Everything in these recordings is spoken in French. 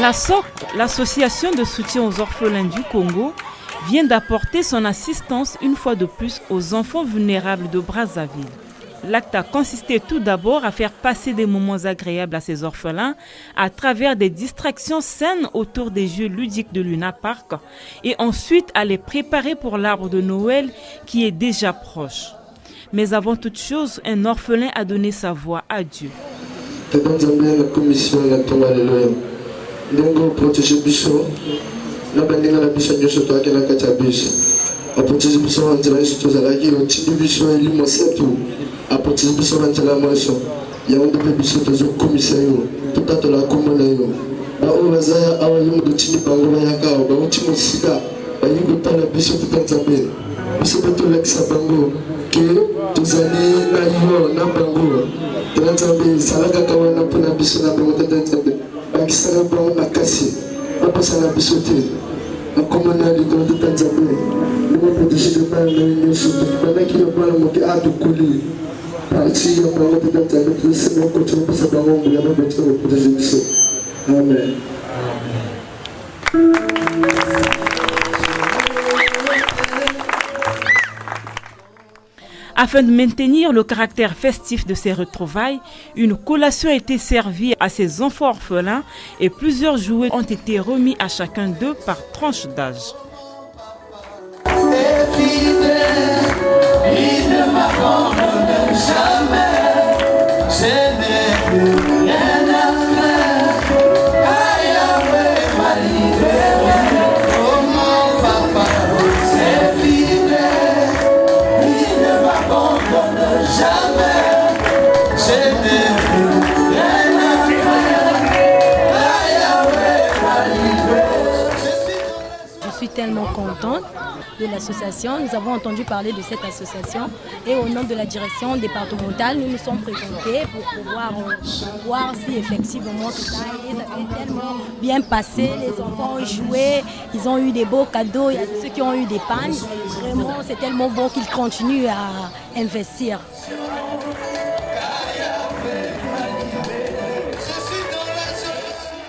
La SOC, l'association de soutien aux orphelins du Congo, vient d'apporter son assistance une fois de plus aux enfants vulnérables de Brazzaville. L'acte a consisté tout d'abord à faire passer des moments agréables à ces orphelins à travers des distractions saines autour des jeux ludiques de Luna Park et ensuite à les préparer pour l'arbre de Noël qui est déjà proche. Mais avant toute chose, un orphelin a donné sa voix à Dieu. Apotisi biso bantela moso ya ondo pe biso tozo komisa yo totata la komona yo ba o bazaya awa yo do tini bango bayaka ba uti musika ba yingo tala biso tutanzabe biso beto lexa bango ke tozali na yo na bango tanzabe salaka kawana pona biso na bango tanzabe ba kisara bango makasi ba pasala biso te na komona li do tanzabe ni mo protéger de pas na yo so ba ki yo ba mo ke a to kuli. Amen. Afin de maintenir le caractère festif de ces retrouvailles, une collation a été servie à ces enfants orphelins et plusieurs jouets ont été remis à chacun d'eux par tranche d'âge. Je suis tellement contente de l'association. Nous avons entendu parler de cette association et au nom de la direction départementale, nous nous sommes présentés pour pouvoir voir si effectivement c'est ça. Et ça s'est tellement bien passé. Les enfants ont joué, ils ont eu des beaux cadeaux. Il y a ceux qui ont eu des pannes. Vraiment, c'est tellement bon qu'ils continuent à investir.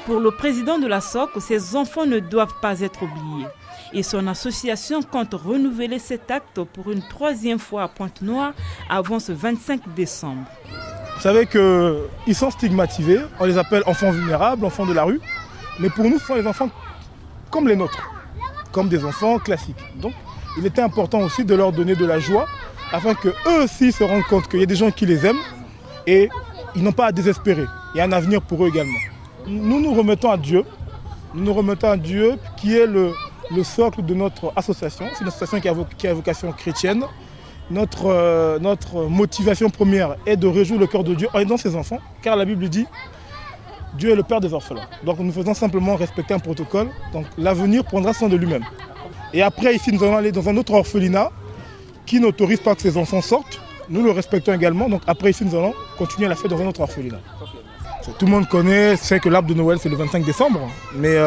Pour le président de la SOC, ces enfants ne doivent pas être oubliés. Et son association compte renouveler cet acte pour une troisième fois à Pointe-Noire avant ce 25 décembre. Vous savez qu'ils sont stigmatisés, on les appelle enfants vulnérables, enfants de la rue. Mais pour nous, ce sont les enfants comme les nôtres, comme des enfants classiques. Donc, il était important aussi de leur donner de la joie afin qu'eux aussi se rendent compte qu'il y a des gens qui les aiment et ils n'ont pas à désespérer. Il y a un avenir pour eux également. Nous nous remettons à Dieu. Nous nous remettons à Dieu qui est le socle de notre association. C'est une association qui a vocation chrétienne. Notre motivation première est de réjouir le cœur de Dieu en aidant ses enfants, car la Bible dit Dieu est le père des orphelins. Donc nous faisons simplement respecter un protocole. Donc l'avenir prendra soin de lui-même. Et après, ici, nous allons aller dans un autre orphelinat qui n'autorise pas que ses enfants sortent. Nous le respectons également. Donc après, ici, nous allons continuer la fête dans un autre orphelinat. Tout le monde connaît, sait que l'arbre de Noël, c'est le 25 décembre. Mais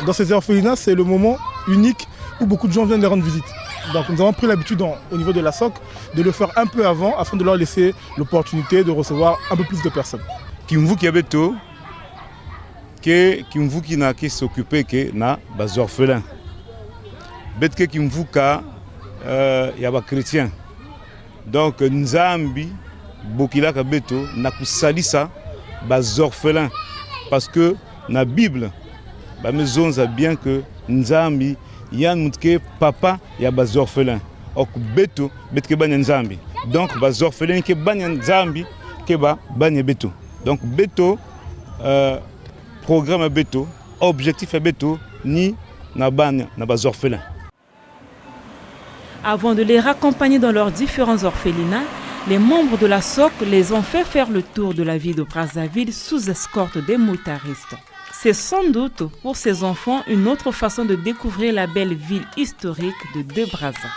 dans ces orphelinats, c'est le moment unique où beaucoup de gens viennent les rendre visite. Donc nous avons pris l'habitude au niveau de la SOC de le faire un peu avant afin de leur laisser l'opportunité de recevoir un peu plus de personnes. Kimvuki abeto, Kimvuki n'a qu'à s'occuper que na bas orphelins. Betke Kimvuka yaba chrétien. Donc Nzambi Bokila kabeto na kusalisa bas orphelins parce que na Bible ba maison a bien que Nzambi yan mutke papa ya bas orphelins ok beto betke banya Nzambi donc bas orphelins ke banya Nzambi ke ba banya beto donc beto programme beto objectif beto ni na banya na bas orphelins. Avant de les raccompagner dans leurs différents orphelinats, les membres de la SOC les ont fait faire le tour de la ville de Brazzaville sous escorte des motaristes. C'est sans doute pour ces enfants une autre façon de découvrir la belle ville historique de Brazza.